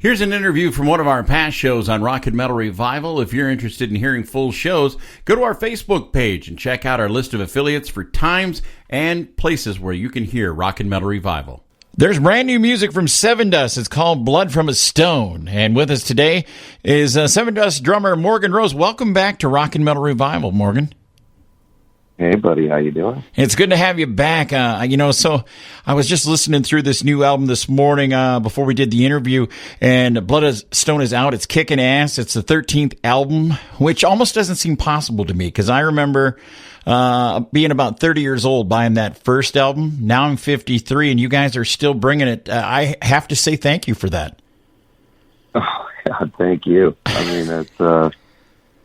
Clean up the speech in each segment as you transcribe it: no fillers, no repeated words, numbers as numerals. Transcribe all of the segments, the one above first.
Here's an interview from one of our past shows on Rock and Metal Revival. If you're interested in hearing full shows, go to our Facebook page and check out our list of affiliates for times and places where you can hear Rock and Metal Revival. There's brand new music from Sevendust. It's called Blood from a Stone. And with us today is Sevendust drummer Morgan-Rose. Welcome back to Rock and Metal Revival, Morgan. Hey, buddy. How you doing? It's good to have you back. So I was just listening through this new album this morning before we did the interview, and Blood of Stone is out. It's kicking ass. It's the 13th album, which almost doesn't seem possible to me because I remember being about 30 years old buying that first album. Now I'm 53, and you guys are still bringing it. I have to say thank you for that. Oh, God, thank you. I mean, it's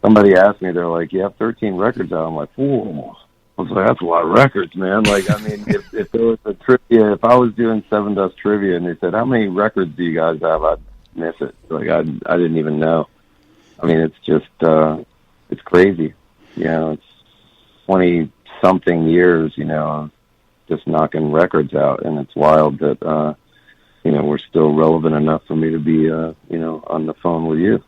somebody asked me, they're like, you have 13 records out. I'm like, whoa. I was like, that's a lot of records, man. Like, I mean, if there was a trivia, if I was doing Sevendust trivia and they said, how many records do you guys have, I'd miss it. Like, I didn't even know. I mean, it's just, it's crazy. You know, it's 20-something years, just knocking records out. And it's wild that, we're still relevant enough for me to be, on the phone with you.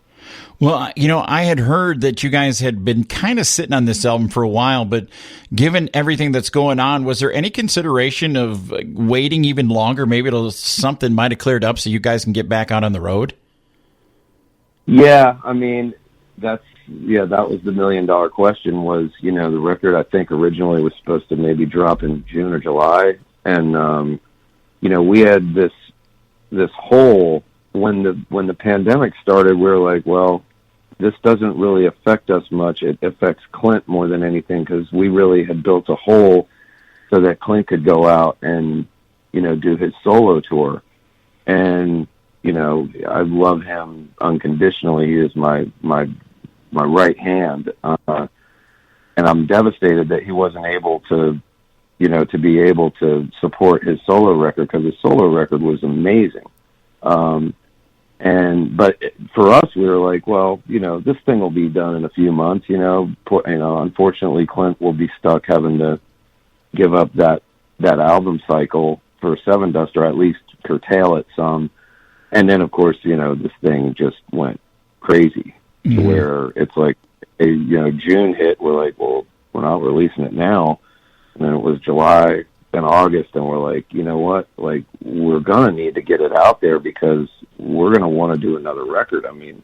Well, I had heard that you guys had been kind of sitting on this album for a while, but given everything that's going on, was there any consideration of waiting even longer? Maybe something might have cleared up so you guys can get back out on the road? Yeah, I mean, that was the million-dollar question was, the record I think originally was supposed to maybe drop in June or July. And, we had this hole. When the pandemic started, we were like, well, this doesn't really affect us much. It affects Clint more than anything because we really had built a hole so that Clint could go out and, do his solo tour. And, I love him unconditionally. He is my right hand. And I'm devastated that he wasn't able to, to be able to support his solo record because his solo record was amazing. But for us, we were like, well, this thing will be done in a few months, unfortunately Clint will be stuck having to give up that album cycle for Sevendust, or at least curtail it some. And then of course, this thing just went crazy to where it's like, June hit. We're like, well, we're not releasing it now. And then it was July and August, and we're like, you know what? Like, we're gonna need to get it out there because we're gonna want to do another record. I mean,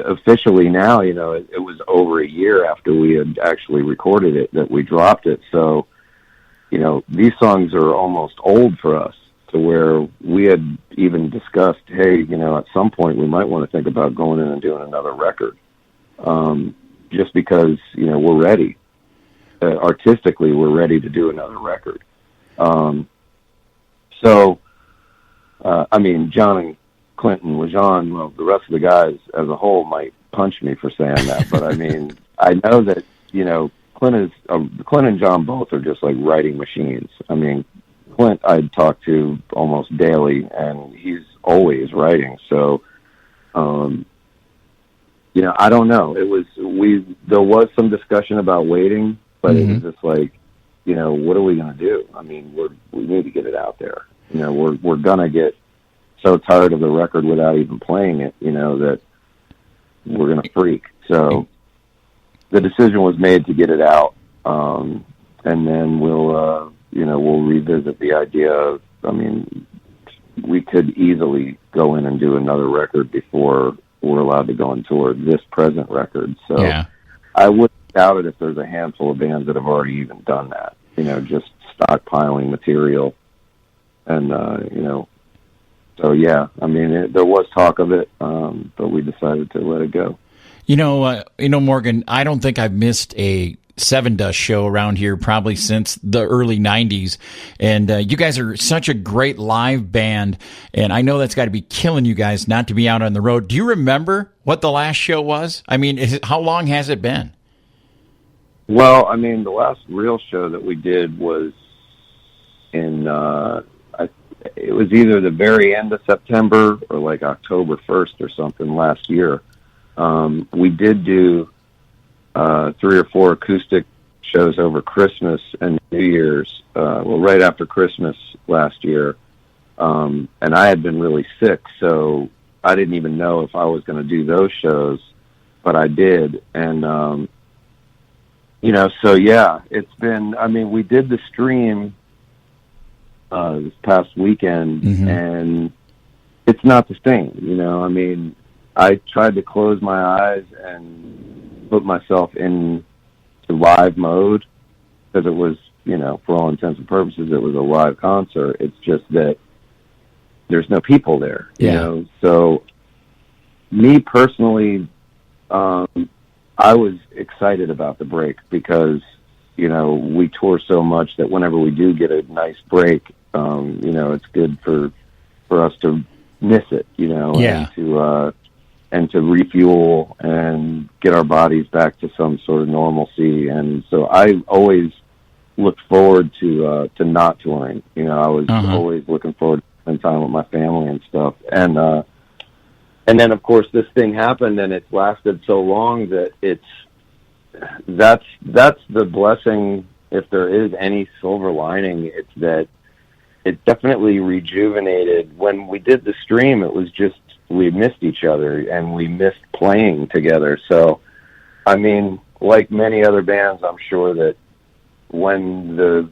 officially now, it was over a year after we had actually recorded it that we dropped it. So, these songs are almost old for us to where we had even discussed, hey, at some point we might want to think about going in and doing another record, just because we're ready. Artistically, we're ready to do another record. John and Clinton was on. Well, the rest of the guys as a whole might punch me for saying that, but I mean, I know that Clint and John both are just like writing machines. I mean, Clint I'd talk to almost daily, and he's always writing. So, I don't know. There was some discussion about waiting. But it was just like, what are we going to do? I mean, we need to get it out there. We're going to get so tired of the record without even playing it, that we're going to freak. So the decision was made to get it out. And then we'll revisit the idea of, we could easily go in and do another record before we're allowed to go on tour, this present record. So yeah. I would doubt it if there's a handful of bands that have already even done that, just stockpiling material. And, so yeah, there was talk of it, but we decided to let it go. Morgan, I don't think I've missed a Sevendust show around here probably since the early 90s. And you guys are such a great live band. And I know that's got to be killing you guys not to be out on the road. Do you remember what the last show was? I mean, how long has it been? Well, the last real show that we did was in, it was either the very end of September or like October 1st or something last year. We did do 3 or 4 acoustic shows over Christmas and New Year's, right after Christmas last year. And I had been really sick, so I didn't even know if I was going to do those shows, but I did. And, so yeah, it's been, I mean, we did the stream this past weekend, and it's not the same, I mean, I tried to close my eyes and put myself into live mode because it was, for all intents and purposes, it was a live concert. It's just that there's no people there, So me personally, I was excited about the break because, we tour so much that whenever we do get a nice break, it's good for us to miss it, and to refuel and get our bodies back to some sort of normalcy. And so I always looked forward to not touring. I was always looking forward to spend time with my family and stuff. And then of course this thing happened, and it's lasted so long that that's the blessing. If there is any silver lining, it's that it definitely rejuvenated. When we did the stream, it was just, we missed each other and we missed playing together. So, I mean, like many other bands, I'm sure that when the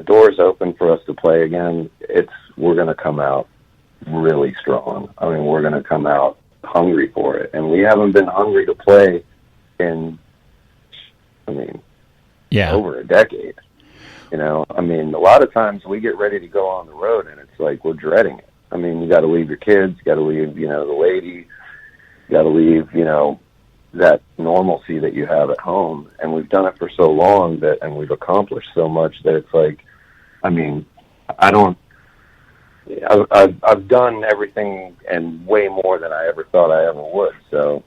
doors open for us to play again, we're going to come out really strong. I mean, we're going to come out hungry for it. And we haven't been hungry to play in, over a decade. I mean, a lot of times we get ready to go on the road and it's like we're dreading it. I mean, you got to leave your kids, you got to leave, the lady, you got to leave, that normalcy that you have at home. And we've done it for so long and we've accomplished so much that it's like, I mean, I've done everything and way more than I ever thought I ever would. So,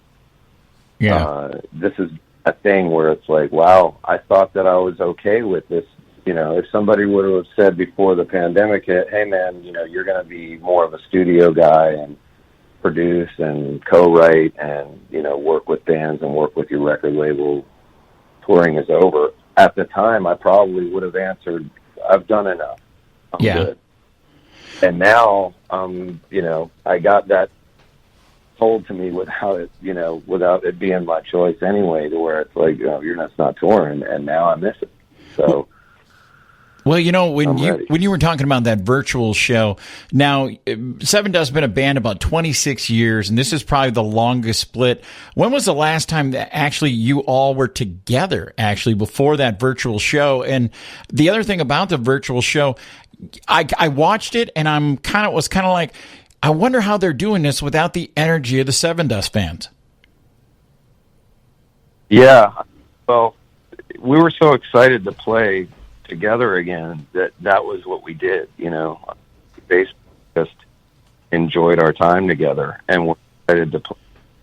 this is a thing where it's like, wow, I thought that I was okay with this. If somebody would have said before the pandemic hit, hey man, you're going to be more of a studio guy and produce and co-write and, work with bands and work with your record label, touring is over. At the time, I probably would have answered, I've done enough. I'm good. And now, I got that told to me without it being my choice anyway, to where it's like, you're not touring, and now I miss it. So. Well, when you were talking about that virtual show, now Sevendust has been a band about 26 years, and this is probably the longest split. When was the last time that actually you all were together, actually, before that virtual show? And the other thing about the virtual show, I watched it, and was kind of like, I wonder how they're doing this without the energy of the Sevendust fans. Yeah, well, we were so excited to play together again that was what we did. Basically just enjoyed our time together, and we're excited to play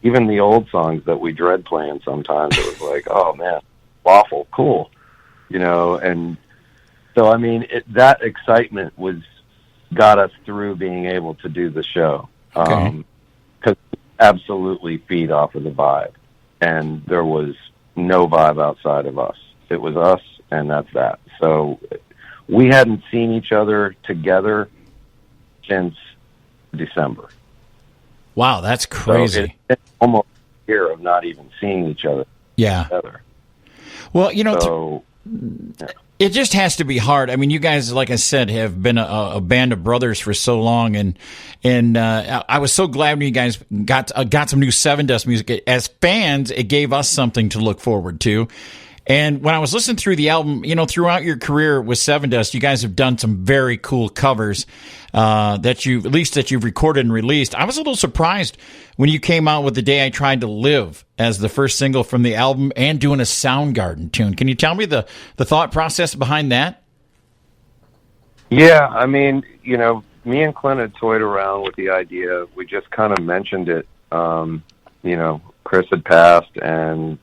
even the old songs that we dread playing sometimes. It was like, oh man, awful cool, and so I mean that excitement got us through being able to do the show, because we absolutely feed off of the vibe, and there was no vibe outside of us. It was us, and that's that. So we hadn't seen each other together since December. Wow, that's crazy. So it's almost a year of not even seeing each other together. Well, it just has to be hard. I mean, you guys, like I said, have been a band of brothers for so long, and I was so glad when you guys got some new Sevendust music. As fans, it gave us something to look forward to. And when I was listening through the album, throughout your career with Sevendust, you guys have done some very cool covers that you've recorded and released. I was a little surprised when you came out with "The Day I Tried to Live" as the first single from the album, and doing a Soundgarden tune. Can you tell me the thought process behind that? Yeah, I mean, me and Clint had toyed around with the idea. We just kind of mentioned it. Chris had passed, and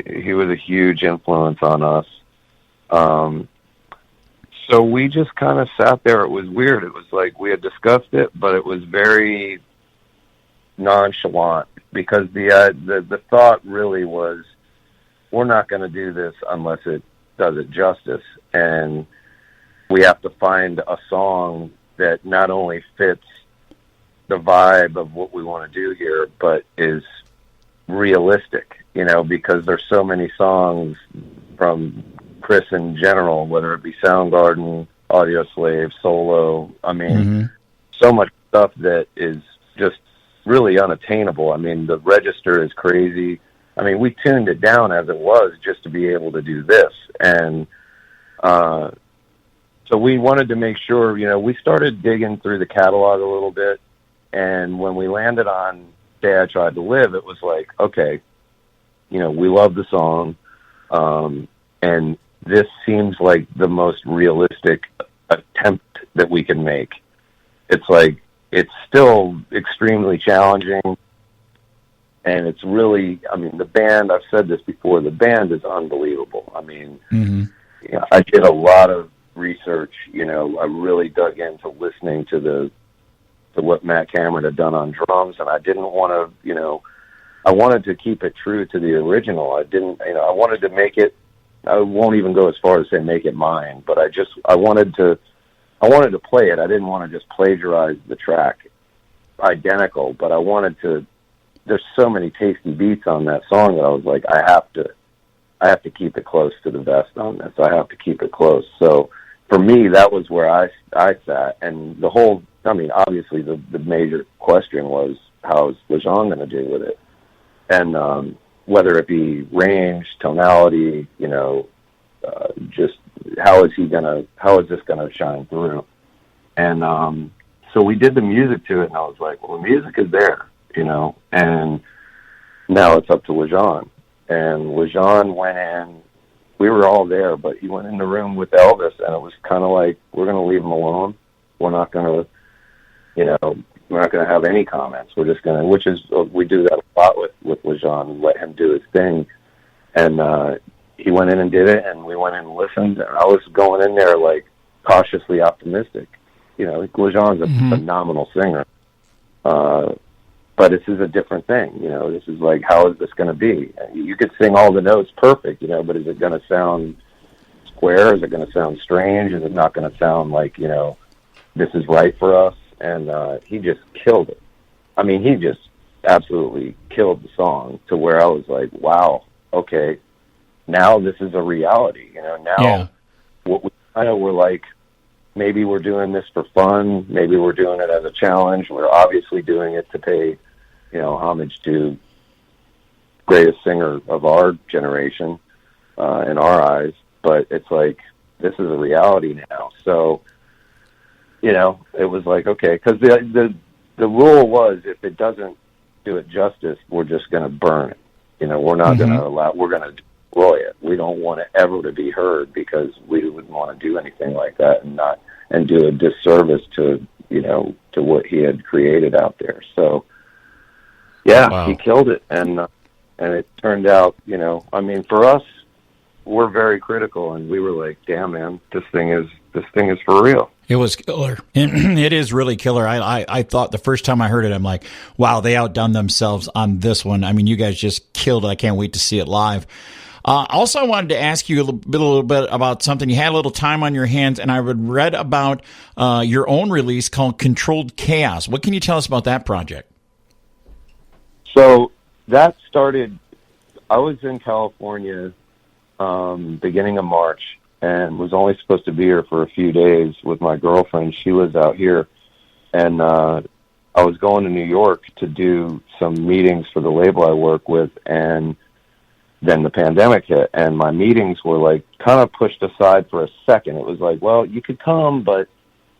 he was a huge influence on us. So we just kind of sat there. It was weird. It was like we had discussed it, but it was very nonchalant, because the thought really was, we're not going to do this unless it does it justice. And we have to find a song that not only fits the vibe of what we want to do here, but is realistic, because there's so many songs from Chris in general, whether it be Soundgarden, Audio Slave, Solo. I mean, so much stuff that is just really unattainable. I mean, the register is crazy. I mean, we tuned it down as it was just to be able to do this. And so we wanted to make sure, we started digging through the catalog a little bit. And when we landed on Day I Tried to Live, it was like, okay, we love the song. And this seems like the most realistic attempt that we can make. It's like, it's still extremely challenging. And it's really, I mean, the band, I've said this before, the band is unbelievable. I mean, I did a lot of research, I really dug into listening to what Matt Cameron had done on drums, and I didn't want to, I wanted to keep it true to the original. I didn't, I wanted to make it, I won't even go as far as say make it mine, but I wanted to play it. I didn't want to just plagiarize the track identical, but I wanted to, there's so many tasty beats on that song that I was like, I have to keep it close to the vest on this. I have to keep it close. So for me, that was where I sat. And the whole, I mean, obviously the major question was, how's Lejean going to do with it? And whether it be range, tonality, just how is this going to shine through? And so we did the music to it, and I was like, well, the music is there, and now it's up to Lejean. And Lejean went in, we were all there, but he went in the room with Elvis, and it was kind of like, we're going to leave him alone. We're not going to, we're not going to have any comments. We're just going to, which is, we do that a lot with Lejean, let him do his thing. And he went in and did it, and we went in and listened, and I was going in there, like, cautiously optimistic. Lejean's a phenomenal singer. But this is a different thing, this is like, how is this going to be? You could sing all the notes perfect, but is it going to sound square? Is it going to sound strange? Is it not going to sound like, this is right for us? And he just killed it. I mean, he just absolutely killed the song to where I was like, wow, okay, now this is a reality, now what we kind of were like, maybe we're doing this for fun. Maybe we're doing it as a challenge. We're obviously doing it to pay, homage to greatest singer of our generation, in our eyes. But it's like, this is a reality now. So, it was like, okay, because the rule was, if it doesn't do it justice, we're just going to burn it. We're not going to allow, we're going to destroy it. We don't want it ever to be heard, because we wouldn't want to do anything like that and do a disservice to what he had created out there. So He killed it, and it turned out, I mean, for us, we're very critical, and we were like, damn, man, this thing is for real. It was killer. It is really killer. I thought the first time I heard it, I'm like, wow, they outdone themselves on this one. I mean, you guys just killed it. I can't wait to see it live. Also, I wanted to ask you a little bit about something. You had a little time on your hands, and I read about your own release called Controlled Chaos. What can you tell us about that project? So that started, I was in California beginning of March, and was only supposed to be here for a few days with my girlfriend. She was out here, and I was going to New York to do some meetings for the label I work with, and then the pandemic hit, and my meetings were like kind of pushed aside for a second. It was like, well, you could come, but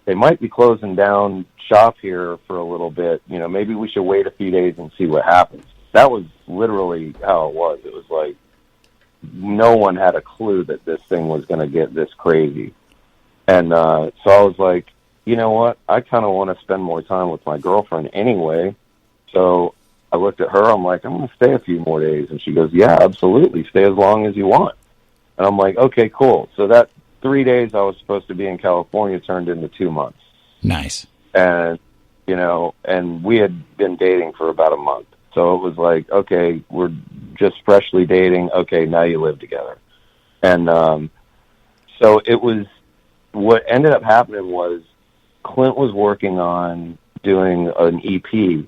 they might be closing down shop here for a little bit. Maybe we should wait a few days and see what happens. That was literally how it was. It was like, no one had a clue that this thing was going to get this crazy. And so I was like, you know what? I kind of want to spend more time with my girlfriend anyway. So I looked at her. I'm like, I'm going to stay a few more days. And she goes, yeah, absolutely. Stay as long as you want. And I'm like, okay, cool. So that 3 days I was supposed to be in California turned into 2 months. Nice. And, and we had been dating for about a month. So it was like, okay, we're just freshly dating. Okay, now you live together. And so it was, what ended up happening was Clint was working on doing an EP